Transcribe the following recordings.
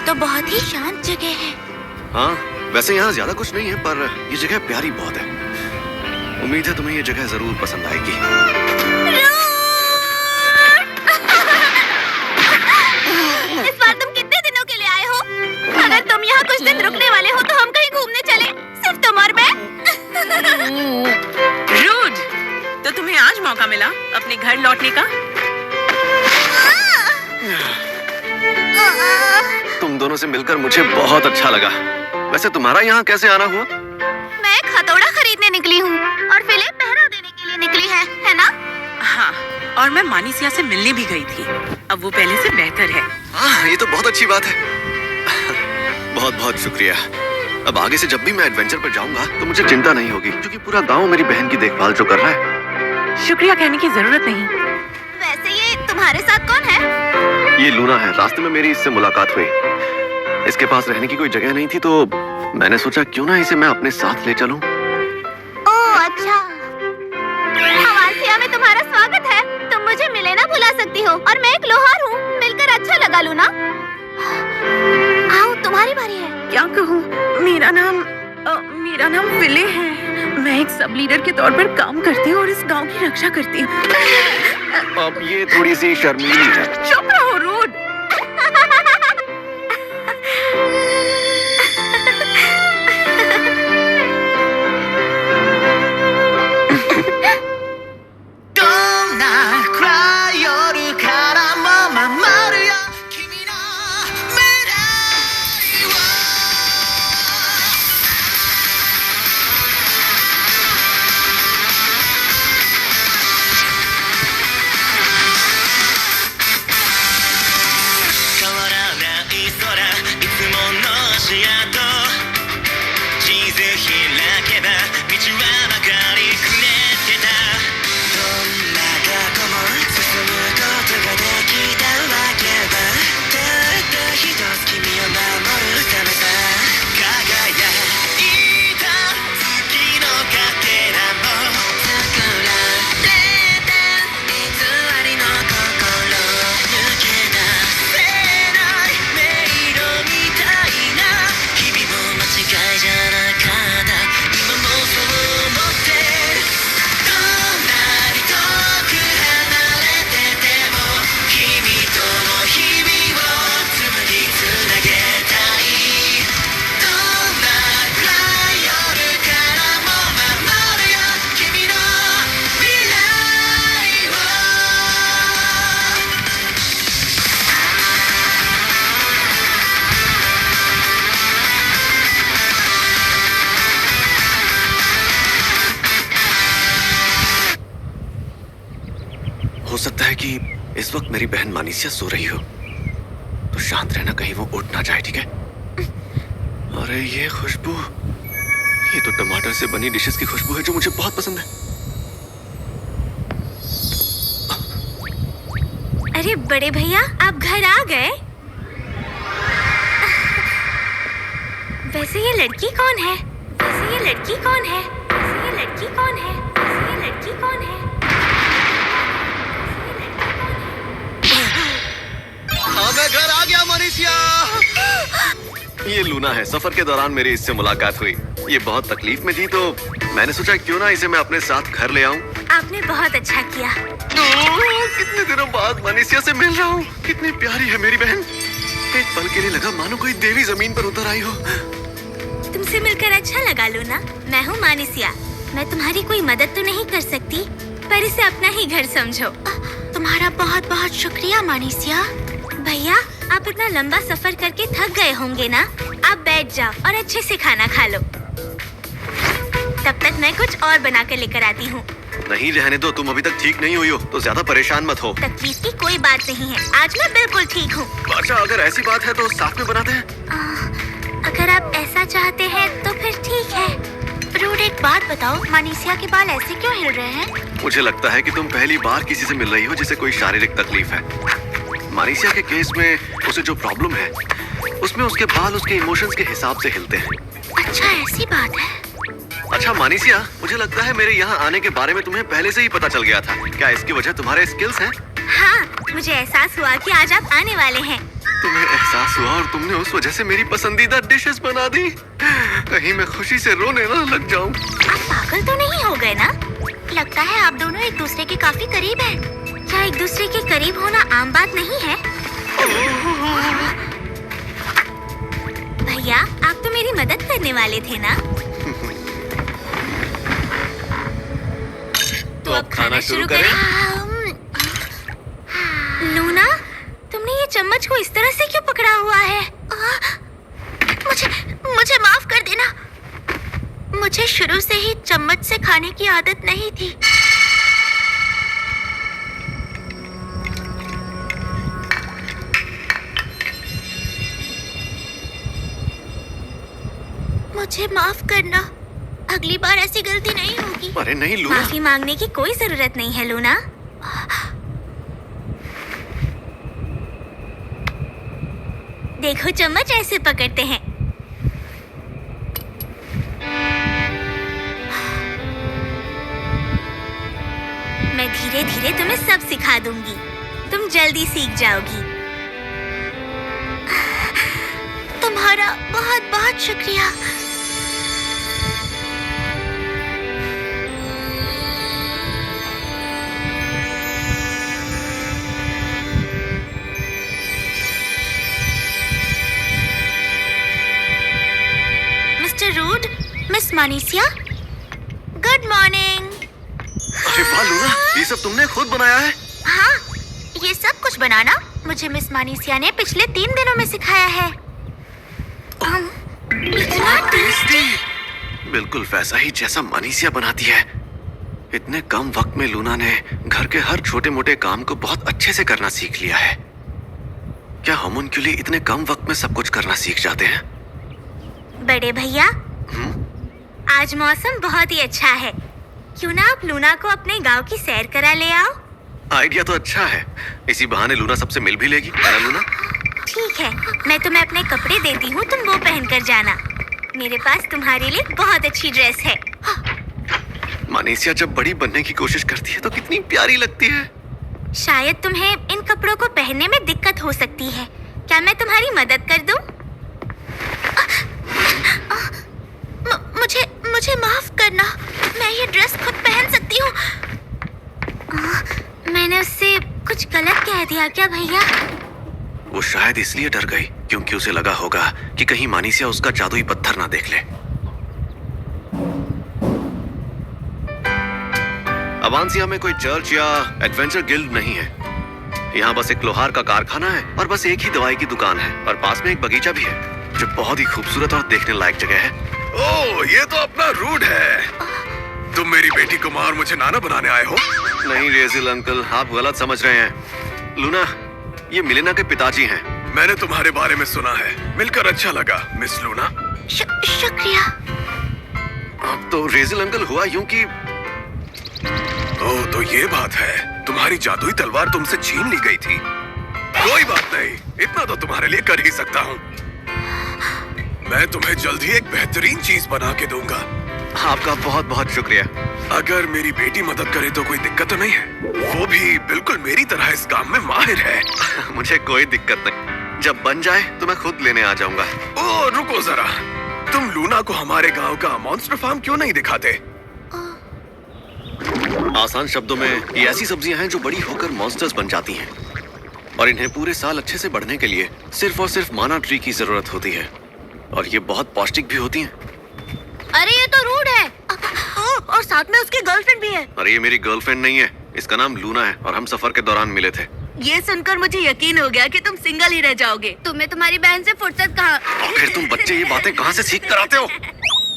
तो बहुत ही शांत जगह है। हाँ, वैसे यहाँ ज्यादा कुछ नहीं है, पर ये जगह प्यारी बहुत है। उम्मीद है तुम्हें ये जगह जरूर पसंद आएगी। इस बार तुम कितने दिनों के लिए आए हो? अगर तुम यहाँ कुछ दिन रुकने वाले हो तो हम कहीं घूमने चले, सिर्फ तुम और मैं। रूड, तो तुम्हें आज मौका मिला अपने घर लौटने का। तुम दोनों से मिलकर मुझे बहुत अच्छा लगा। वैसे तुम्हारा यहाँ कैसे आना हुआ? मैं एक हथौड़ा खरीदने निकली हूँ और फिलिप पहरा देने के लिए निकली है ना? हाँ, और मैं मानिसिया से मिलने भी गई थी। अब वो पहले से बेहतर है। हाँ, ये तो बहुत अच्छी बात है। बहुत बहुत शुक्रिया। अब आगे से जब भी मैं एडवेंचर पर जाऊंगा तो मुझे चिंता नहीं होगी, क्योंकि पूरा गांव मेरी बहन की देखभाल जो कर रहा है। शुक्रिया कहने की जरूरत नहीं। वैसे ये तुम्हारे साथ कौन है? ये लूना है। रास्ते में मेरी इससे मुलाकात हुई। इसके पास रहने की कोई जगह नहीं थी, तो मैंने सोचा क्यों ना इसे मैं अपने साथ ले चलूं। ओह अच्छा। हवासिया में तुम्हारा स्वागत है। तुम मुझे मिले ना भुला सकती हो, और मैं एक लोहार हूँ। मिलकर अच्छा लगा लूना। आओ, तुम्हारी बारी है। क्या कहूँ, मेरा नाम विले है। मैं एक सब लीडर के तौर पर काम करती हूँ और इस गांव की रक्षा करती हूँ। अब ये थोड़ी सी शर्मीली है। चुप रहो रूड। हो सकता है कि इस वक्त मेरी बहन मानिसिया सो रही हो, तो शांत रहना, कहीं वो उठ ना जाए, ठीक है? अरे ये खुशबू, ये तो टमाटर से बनी डिशेस की खुशबू है जो मुझे बहुत पसंद है। अरे बड़े भैया, आप घर आ गए? वैसे ये लड़की कौन है? वैसे ये लड़की कौन है? वैसे ये लड़की कौन है? वैसे ये लड़की कौन है? हाँ, मैं घर आ गया मानिसिया। ये लूना है। सफर के दौरान मेरी इससे मुलाकात हुई। ये बहुत तकलीफ में थी, तो मैंने सोचा क्यों ना इसे मैं अपने साथ घर ले आऊं। आपने बहुत अच्छा किया। कितने दिनों बाद मानिसिया से मिल रहा हूँ। कितनी प्यारी है मेरी बहन। एक पल के लिए लगा मानो कोई देवी जमीन पर उतर आई हो। तुमसे मिलकर अच्छा लगा लूना। मैं हूँ मानिसिया। मैं तुम्हारी कोई मदद तो नहीं कर सकती, पर इसे अपना ही घर समझो। तुम्हारा बहुत बहुत शुक्रिया मानिसिया। भैया, आप इतना लंबा सफर करके थक गए होंगे ना? आप बैठ जाओ और अच्छे से खाना खा लो। तब तक मैं कुछ और बना कर लेकर आती हूँ। नहीं, रहने दो। तुम अभी तक ठीक नहीं हुई हो, तो ज्यादा परेशान मत हो। तकलीफ की कोई बात नहीं है। आज मैं बिल्कुल ठीक हूँ। अच्छा, अगर ऐसी बात है तो साथ में बनाते हैं। अगर आप ऐसा चाहते हैं तो फिर ठीक है। रूड, एक बात बताओ, मानिसिया के बाल ऐसे क्यों हिल रहे हैं? मुझे लगता है कि तुम पहली बार किसी से मिल रही हो जिसे कोई शारीरिक तकलीफ है। मानिसिया के केस में उसे जो प्रॉब्लम है, उसमें उसके बाल उसके इमोशंस के हिसाब से हिलते हैं। अच्छा, ऐसी बात है। अच्छा मानिसिया, मुझे लगता है मेरे यहाँ आने के बारे में तुम्हें पहले से ही पता चल गया था। क्या इसकी वजह तुम्हारे स्किल्स हैं? हाँ, मुझे एहसास हुआ कि आज आप आने वाले हैं। तुम्हें एहसास हुआ और तुमने उस वजह से मेरी पसंदीदा डिशेस बना दी। कहीं मैं खुशी से रोने ना लग जाऊं। आप पागल तो नहीं हो गए ना? लगता है आप दोनों एक दूसरे के काफी करीब हैं। क्या एक दूसरे के करीब होना आम बात नहीं है? भैया, आप तो मेरी मदद करने वाले थे ना? तो अब खाना शुरू करें? लूना, तुमने ये चम्मच को इस तरह से क्यों पकड़ा हुआ है? मुझे माफ कर देना। मुझे शुरू से ही चम्मच से खाने की आदत नहीं थी। मुझे माफ करना। अगली बार ऐसी गलती नहीं होगी। अरे नहीं लूना। माफी मांगने की कोई जरूरत नहीं है लूना। देखो चम्मच ऐसे पकड़ते हैं। मैं धीरे धीरे तुम्हें सब सिखा दूंगी। तुम जल्दी सीख जाओगी। तुम्हारा बहुत बहुत शुक्रिया। मिस्टर रूड, मिस मानीसिया, गुड मॉर्निंग। अरे वाह लूना, ये सब तुमने खुद बनाया है? हाँ, ये सब कुछ बनाना मुझे मिस मानीसिया ने पिछले 3 दिनों में सिखाया है। इतना टेस्टी। बिल्कुल वैसा ही जैसा मानीसिया बनाती है। इतने कम वक्त में लूना ने घर के हर छोटे मोटे काम को बहुत अच्छे से करना सीख लिया है। क्या होमुन्कुली इतने कम वक्त में सब कुछ करना सीख जाते हैं? बड़े भैया, आज मौसम बहुत ही अच्छा है। क्यों ना आप लूना को अपने गांव की सैर करा ले आओ? आइडिया तो अच्छा है। इसी बहाने लूना सबसे मिल भी लेगी। है ना लूना? ठीक है, मैं तुम्हें अपने कपड़े देती हूँ, तुम वो पहन कर जाना। मेरे पास तुम्हारे लिए बहुत अच्छी ड्रेस है। मानीसिया जब बड़ी बनने की कोशिश करती है तो कितनी प्यारी लगती है। शायद तुम्हें इन कपड़ों को पहनने में दिक्कत हो सकती है। क्या मैं तुम्हारी मदद कर दूं? मुझे माफ करना। मैं ये ड्रेस खुद पहन सकती हूँ। मैंने उससे कुछ गलत कह दिया क्या भैया? वो शायद इसलिए डर गई क्योंकि उसे लगा होगा कि कहीं मानीसिया उसका जादुई पत्थर ना देख ले। अवांसिया में कोई चर्च या एडवेंचर गिल्ड नहीं है। यहाँ बस एक लोहार का कारखाना है और बस एक ही दवाई की दुकान है और पास में एक बगीचा भी है जो बहुत ही खूबसूरत और देखने लायक जगह है। ओह, ये तो अपना रूड है। तुम मेरी बेटी को मार मुझे नाना बनाने आए हो? नहीं रेजिल अंकल, आप गलत समझ रहे हैं। लूना, ये मिलेना के पिताजी हैं। मैंने तुम्हारे बारे में सुना है। मिलकर अच्छा लगा मिस लूना। शुक्रिया। अब तो रेजिल अंकल हुआ यूं कि ओह, तो ये बात है। तुम्हारी जादुई तलवार तुमसे छीन ली गई थी। कोई बात नहीं, इतना तो तुम्हारे लिए कर ही सकता हूँ। मैं तुम्हें जल्द ही एक बेहतरीन चीज बना के दूंगा। आपका बहुत बहुत शुक्रिया। अगर मेरी बेटी मदद करे तो कोई दिक्कत तो नहीं है? वो भी बिल्कुल मेरी तरह इस काम में माहिर है। मुझे कोई दिक्कत नहीं। जब बन जाए तो मैं खुद लेने आ जाऊंगा। ओह, रुको जरा। तुम लूना को हमारे गांव का मॉन्स्टर फार्म क्यों नहीं दिखाते? आसान शब्दों में ये ऐसी सब्जियां हैं जो बड़ी होकर मॉन्स्टर्स बन जाती हैं और इन्हें पूरे साल अच्छे से बढ़ने के लिए सिर्फ और सिर्फ माना ट्री की जरूरत होती है और ये बहुत पौष्टिक भी होती हैं। अरे ये तो रूड है। और साथ में उसकी गर्लफ्रेंड भी है। अरे ये मेरी गर्लफ्रेंड नहीं है, इसका नाम लूना है और हम सफर के दौरान मिले थे। ये सुनकर मुझे यकीन हो गया कि तुम सिंगल ही रह जाओगे। तुम्हें तुम्हारी बहन से फुर्सत कहाँ? आखिर तुम बच्चे ये बातें कहाँ से सीख कर आते हो?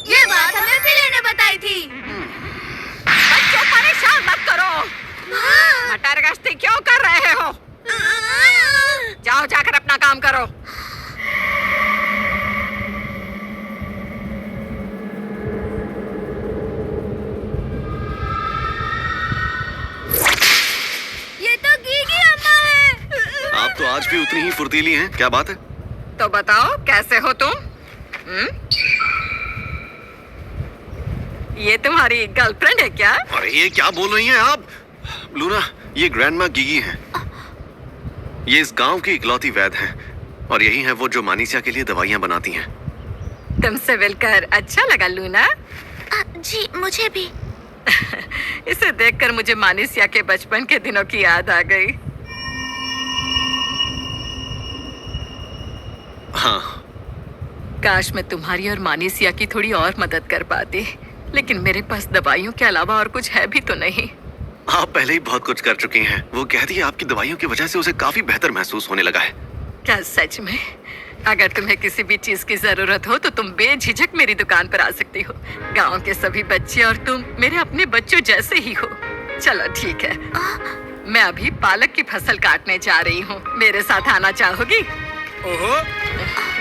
ये बात हमें फिले ने बताई थी। बच्चों, परेशान मत करो। मटर गश्ती क्यों कर रहे हो? जाओ जाकर अपना काम करो। ये तो गीगी अम्मा है। आप तो आज भी उतनी ही फुर्तीली हैं। क्या बात है? तो बताओ कैसे हो तुम? ये तुम्हारी गर्लफ्रेंड है क्या? अरे ये क्या बोल रही हैं आप? लूना, ये ग्रैंडमा गीगी हैं। ये इस गांव की इकलौती वैद हैं और यही है वो जो मानीसिया के लिए दवाइयाँ बनाती हैं। तुमसे मिलकर अच्छा लगा लूना। जी मुझे भी। इसे देखकर मुझे मानीसिया के बचपन के दिनों की याद आ गई। हाँ, काश मैं तुम्हारी और मानीसिया की थोड़ी और मदद कर पाती, लेकिन मेरे पास दवाइयों के अलावा और कुछ है भी तो नहीं। आप पहले ही बहुत कुछ कर चुकी हैं। वो कहती है आपकी दवाइयों की वजह से उसे काफी बेहतर महसूस होने लगा है। क्या सच में? अगर तुम्हें किसी भी चीज की जरूरत हो तो तुम बेझिझक मेरी दुकान पर आ सकती हो। गांव के सभी बच्चे और तुम मेरे अपने बच्चों जैसे ही हो। चलो ठीक है, मैं अभी पालक की फसल काटने जा रही हूँ। मेरे साथ आना चाहोगी? ओहो,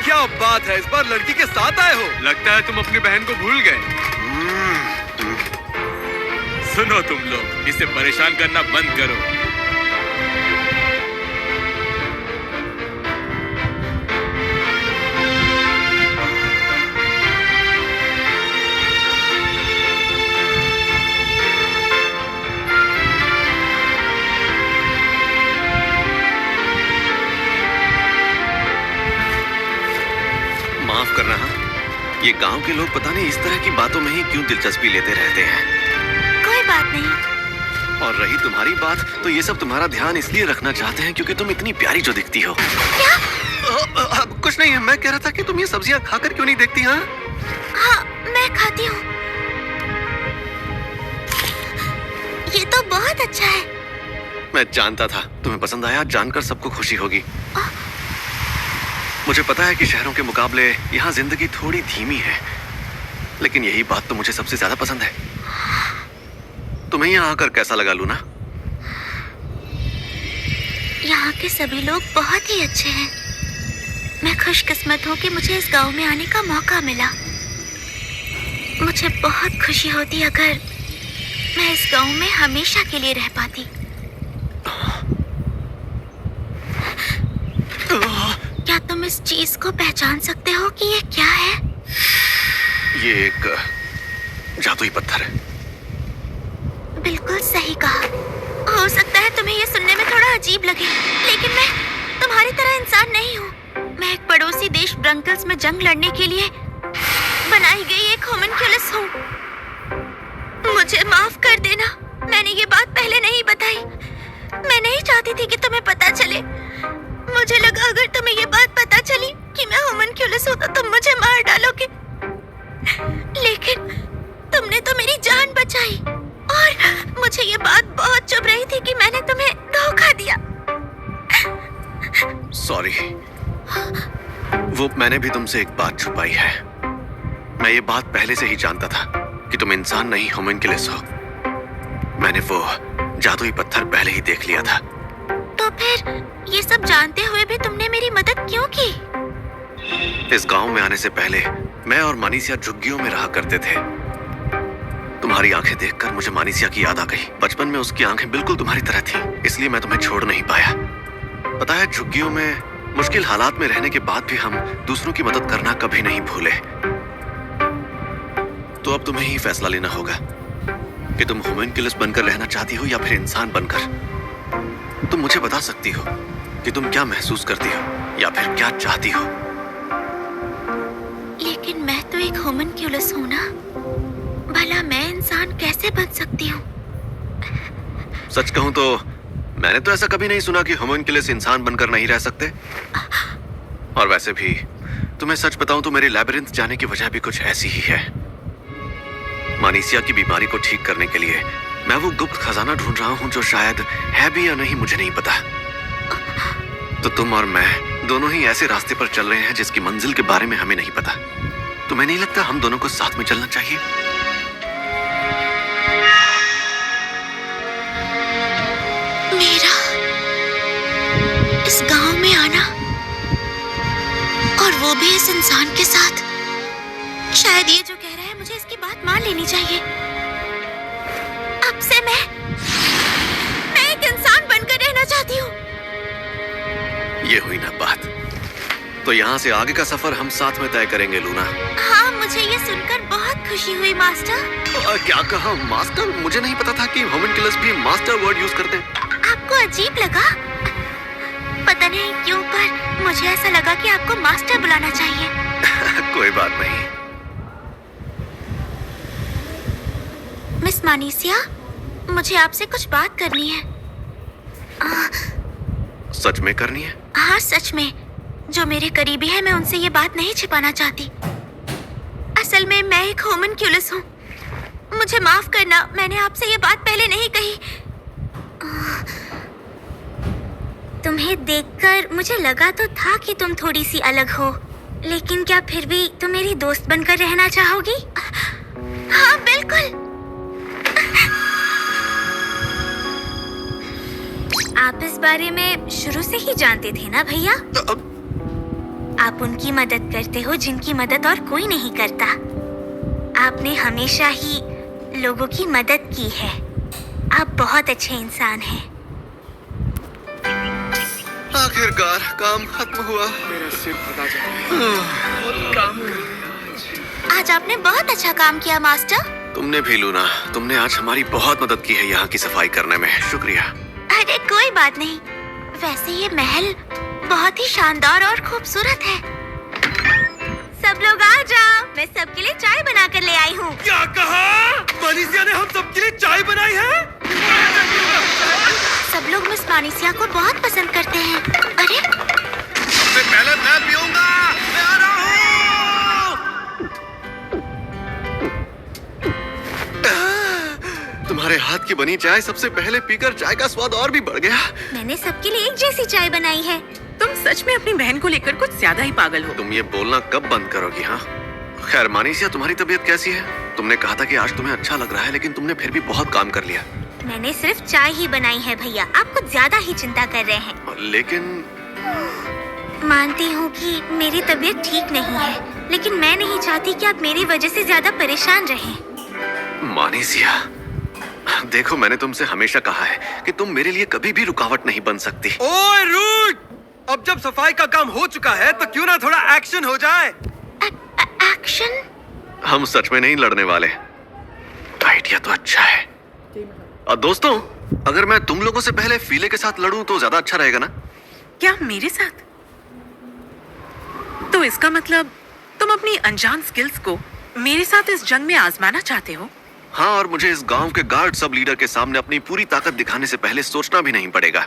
क्या बात है, इस बार लड़की के साथ आए हो। लगता है तुम अपनी बहन को भूल गए। सुनो तुम लोग, इसे परेशान करना बंद करो। माफ करना। ये गांव के लोग पता नहीं इस तरह की बातों में ही क्यों दिलचस्पी लेते रहते हैं। कोई बात नहीं। और रही तुम्हारी बात, तो ये सब तुम्हारा ध्यान इसलिए रखना चाहते हैं क्योंकि तुम इतनी प्यारी जो दिखती हो। क्या? कुछ नहीं है, मैं कह रहा था कि तुम ये सब्जियां खाकर क्यों नहीं देखती? हाँ हाँ, मैं खाती हूँ। ये तो बहुत अच्छा है। मैं जानता था तुम्हें पसंद आया। जानकर सबको खुशी होगी। मुझे पता है कि शहरों के मुकाबले यहाँ जिंदगी थोड़ी धीमी है, लेकिन यही बात तो मुझे सबसे ज्यादा पसंद है। तुम्हें यहाँ आकर कैसा लगा लूना? यहाँ के सभी लोग बहुत ही अच्छे हैं। मैं खुशकिस्मत हूँ कि मुझे इस गांव में आने का मौका मिला। मुझे बहुत खुशी होती अगर मैं इस गांव में हमेशा के लिए रह पाती। क्या तुम इस चीज को पहचान सकते हो कि ये क्या है? ये एक जादुई पत्थर है। बिल्कुल सही कहा। हो सकता है तुम्हें ये सुनने में थोड़ा अजीब लगे, लेकिन मैं तुम्हारी तरह इंसान नहीं हूँ। मैं एक पड़ोसी देश ब्रंकल्स में जंग लड़ने के लिए बनाई गई एक होमनक्यूलस हूँ। मुझे माफ कर देना, मैंने ये बात पहले नहीं बताई। मैं नहीं चाहती थी कि तुम्हें पता चले। मुझे लगा अगर तुम्हें ये बात पता चली कि मैं होमनक्यूलस हूँ तो तुम मुझे मार डालोगे, लेकिन तुमने तो मेरी जान बचाई। और मुझे ये बात बहुत चुभ रही थी कि मैंने तुम्हें धोखा दिया। सॉरी। वो मैंने भी तुमसे एक बात छुपाई है। मैं ये बात पहले से ही जानता था कि तुम इंसान नहीं होमनक्यूलस हो। मैंने वो जादुई पत्थर पहले ही देख लिया था। तो फिर ये सब जानते हुए भी तुमने मेरी मदद क्यों की? इस गांव में आने से पहले मैं और मानीसिया झुग्गियों में रहा करते थे। तुम्हारी आंखें देखकर मुझे मानीसिया की याद आ गई। बचपन में उसकी आंखें बिल्कुल तुम्हारी तरह थीं, इसलिए मैं तुम्हें छोड़ नहीं पाया। पता है, झुग्गियों में मुश्किल हालात में रहने के बाद भी हम दूसरों की मदद करना कभी नहीं भूले। तो अब तुम्हें ही फैसला लेना होगा कि तुम होमनक्यूलस बनकर रहना चाहती हो या फिर इंसान बनकर। तुम मुझे बता सकती हो कि तुम क्या महसूस करती हो या फिर क्या चाहती हो। लेकिन मैं तो एक होमनक्यूलस हूँ ना, भला मैं इंसान कैसे बन सकती हूँ? सच कहूं तो मैंने तो ऐसा कभी नहीं सुना कि होमनक्यूलस इंसान बनकर नहीं रह सकते। और वैसे भी तुम्हें सच बताऊं तो मेरे लैबिरिंथ जाने की वजह भी कुछ ऐसी ही है। मानीसिया की बीमारी को ठीक करने के लिए मैं वो गुप्त खजाना ढूंढ रहा हूं जो शायद है भी या नहीं मुझे नहीं पता। तो तुम और मैं दोनों ही ऐसे रास्ते पर चल रहे हैं जिसकी मंजिल के बारे में हमें नहीं पता। तुम्हें नहीं लगता हम दोनों को साथ में चलना चाहिए? मेरा इस गांव में आना, और वो भी इस इंसान के साथ। शायद ये जो कह रहा है मुझे इसकी बात मान लेनी चाहिए। अब से मैं एक इंसान बनकर रहना चाहती हूँ। ये हुई ना बात। तो यहाँ से आगे का सफर हम साथ में तय करेंगे लूना। हाँ, मुझे ये सुनकर बहुत खुशी हुई मास्टर। क्या कहा मास्टर? मुझे नहीं पता था कि होमनक्यूलस भी मास्टर वर्ड यूज करते हैं। आपको अजीब लगा? पता नहीं क्यों पर मुझे ऐसा लगा कि आपको मास्टर बुलाना चाहिए। कोई बात नहीं। मिस मानीसिया, मुझे आपसे कुछ बात करनी है। सच में करनी है? हाँ, सच में। जो मेरे करीबी है, मैं उनसे ये बात नहीं छिपाना चाहती। असल में मैं एक होमनक्यूलस हूँ। मुझे माफ करना, मैंने आपसे ये बात पहले नहीं कही। तुम्हें देखकर मुझे लगा तो था कि तुम थोड़ी सी अलग हो, लेकिन क्या फिर भी तुम मेरी दोस्त बनकर रहना चाहोगी? हाँ, बिल्कुल। आप इस बारे में शुरू से ही जानते थे ना भैया? आप उनकी मदद करते हो जिनकी मदद और कोई नहीं करता। आपने हमेशा ही लोगों की मदद की है। आप बहुत अच्छे इंसान हैं। आखिरकार काम खत्म हुआ। मेरा सिर फटा जा रहा है। आज आपने बहुत अच्छा काम किया मास्टर। तुमने भी लूना, तुमने आज हमारी बहुत मदद की है यहाँ की सफाई करने में। शुक्रिया। अरे कोई बात नहीं। वैसे ये महल बहुत ही शानदार और खूबसूरत है। सब लोग आ जाओ, मैं सबके लिए चाय बना कर ले आई हूँ। क्या कहा? मानीसिया ने हम सबके लिए चाय बनाई है? सब लोग मिस मानीसिया को बहुत पसंद करते हैं। अरे सबसे पहले मैं पीऊंगा। मैं आ रहा हूँ। तुम्हारे हाथ की बनी चाय सबसे पहले पीकर चाय का स्वाद और भी बढ़ गया। मैंने सबके लिए एक जैसी चाय बनाई है। तुम सच में अपनी बहन को लेकर कुछ ज्यादा ही पागल हो। तुम ये बोलना कब बंद करोगी? हाँ, खैर मानीसिया, तुम्हारी तबीयत कैसी है? तुमने कहा था कि आज तुम्हें अच्छा लग रहा है, लेकिन तुमने फिर भी बहुत काम कर लिया। मैंने सिर्फ चाय ही बनाई है भैया, आप कुछ ज्यादा ही चिंता कर रहे हैं। लेकिन मानती हूँ कि मेरी तबीयत ठीक नहीं है, लेकिन मैं नहीं चाहती कि आप मेरी वजह से ज्यादा परेशान रहें। मानीसिया, देखो मैंने तुमसे हमेशा कहा है कि तुम मेरे लिए कभी भी रुकावट नहीं बन सकती। ओए रूट! अब जब सफाई का काम हो चुका है तो क्यों ना थोड़ा एक्शन हो जाए? एक्शन? हम सच में नहीं लड़ने वाले। आइडिया तो अच्छा है। और दोस्तों, अगर मैं तुम लोगों से पहले फीले के साथ लड़ूं तो ज्यादा अच्छा रहेगा ना? क्या मेरे साथ? तो इसका मतलब तुम अपनी अनजान स्किल्स को मेरे साथ इस जंग में आजमाना चाहते हो? हाँ, और मुझे इस गांव के गार्ड सब लीडर के सामने अपनी पूरी ताकत दिखाने से पहले सोचना भी नहीं पड़ेगा।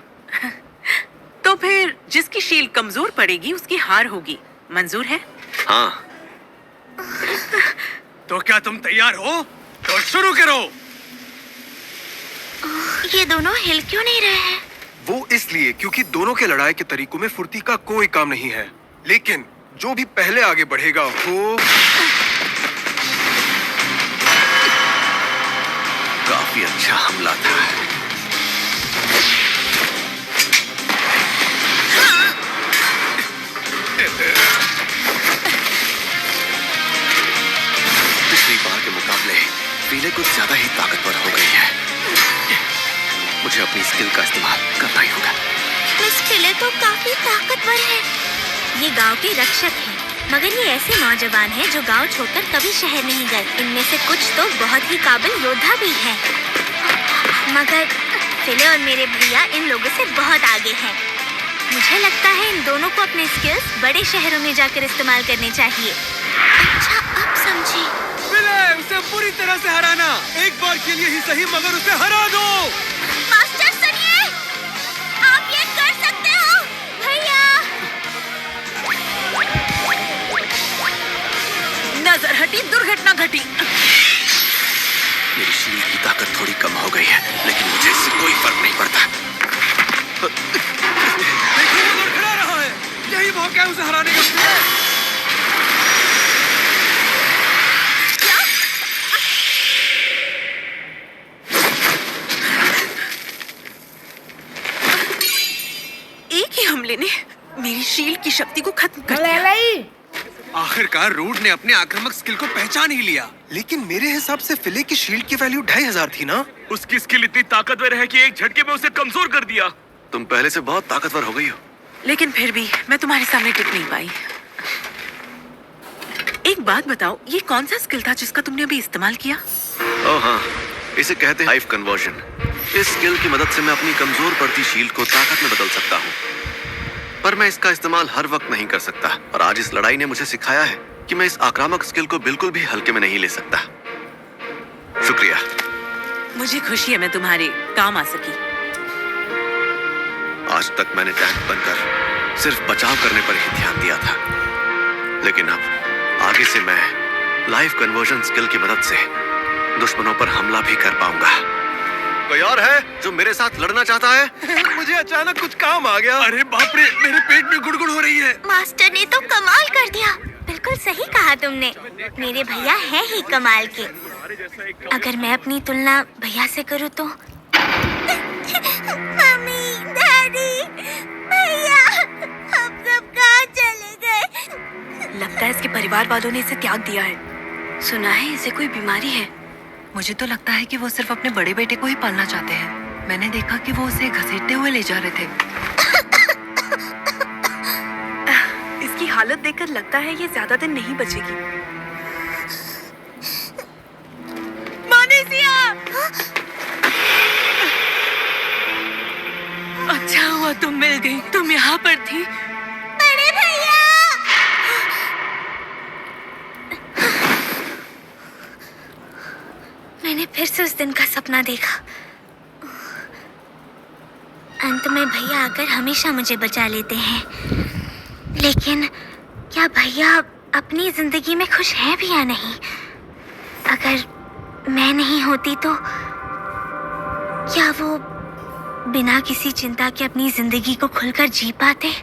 तो फिर जिसकी शील्ड कमजोर पड़ेगी उसकी हार होगी। मंजूर है? हाँ। तो क्या तुम तैयार हो? तो शुरू करो। ये दोनों हिल क्यों नहीं रहे हैं? वो इसलिए क्योंकि दोनों के लड़ाई के तरीकों में फुर्ती का कोई काम नहीं है, लेकिन जो भी पहले आगे बढ़ेगा वो काफी अच्छा हमला था। पिछली बार के मुकाबले पीले कुछ ज्यादा ही ताकतवर हो गई है। मुझे अपनी स्किल का इस्तेमाल करना ही होगा। मिस फिले तो काफी ताकतवर है। ये गांव के रक्षक हैं, मगर ये ऐसे नौजवान हैं जो गांव छोड़कर कभी शहर नहीं गए। इनमें से कुछ तो बहुत ही काबिल योद्धा भी हैं, मगर फिले और मेरे भैया इन लोगों से बहुत आगे हैं। मुझे लगता है इन दोनों को अपने स्किल्स बड़े शहरों में जाकर इस्तेमाल करने चाहिए। अच्छा, अब समझी। फिले, उसे पूरी तरह से हराना। एक बार के लिए ही सही, मगर उसे हरा दो। मास्टर सुनिए, आप ये कर सकते हो भैया। नजर हटी, दुर्घटना घटी। मेरी शील्ड की ताकत थोड़ी कम हो गई है, लेकिन मुझे इससे कोई फर्क नहीं पड़ता। देखो, वो लड़खड़ा रहा है। यही मौका है उसे हराने का। एक ही हमले ने मेरी शील्ड की शक्ति को खत्म कर दिया। आखिरकार रूट ने अपने आक्रामक स्किल को पहचान ही लिया। लेकिन मेरे हिसाब से फिले की शील्ड की वैल्यू 2500 थी ना? उसकी स्किल इतनी ताकतवर है कि एक झटके में उसे कमजोर कर दिया। तुम पहले से बहुत ताकतवर हो गई हो। लेकिन फिर भी मैं तुम्हारे सामने टिक नहीं पाई। एक बात बताओ, ये कौन सा स्किल था जिसका तुमने अभी इस्तेमाल किया? ओह हाँ, इसे कहते हैं लाइफ कन्वर्जन। इस स्किल की मदद से मैं अपनी कमजोर पड़ती शील्ड को ताकत में बदल सकता हूँ। पर मैं इसका इस्तेमाल हर वक्त नहीं कर सकता। और आज इस लड़ाई ने मुझे सिखाया है कि मैं इस आक्रामक स्किल को बिल्कुल भी हल्के में नहीं ले सकता। शुक्रिया। मुझे खुशी है मैं तुम्हारे काम आ सकी। आज तक मैंने टैंक बनकर सिर्फ बचाव करने पर ही ध्यान दिया था, लेकिन अब आगे से मैं लाइफ कन्वर्जन स्किल की मदद से दुश्मनों पर हमला भी कर पाऊंगा। कोई और है जो मेरे साथ लड़ना चाहता है? मुझे अचानक कुछ काम आ गया। अरे बाप रे, मेरे पेट में गुड़गुड़ हो रही है। मास्टर ने तो कमाल कर दिया। बिल्कुल सही कहा तुमने। मेरे भैया है ही कमाल के। अगर मैं अपनी तुलना भैया से करूँ तो मम्मी, डैडी, भैया, हम सब कहाँ चले गए? लगता है इसके परिवार वालों ने इसे त्याग दिया है। सुना है इसे कोई बीमारी है। मुझे तो लगता है कि वो सिर्फ अपने बड़े बेटे को ही पालना चाहते हैं। मैंने देखा कि वो उसे घसीटते हुए ले जा रहे थे। इसकी हालत देखकर लगता है ये ज्यादा दिन नहीं बचेगी। मानेसिया! अच्छा हुआ तुम मिल गई। तुम यहाँ पर थी। बड़े भैया! मैंने फिर से उस दिन का सपना देखा। अंत में भैया आकर हमेशा मुझे बचा लेते हैं। लेकिन क्या भैया अपनी जिंदगी में खुश हैं भी या नहीं? अगर मैं नहीं होती तो क्या वो बिना किसी चिंता के अपनी जिंदगी को खुलकर जी पाते?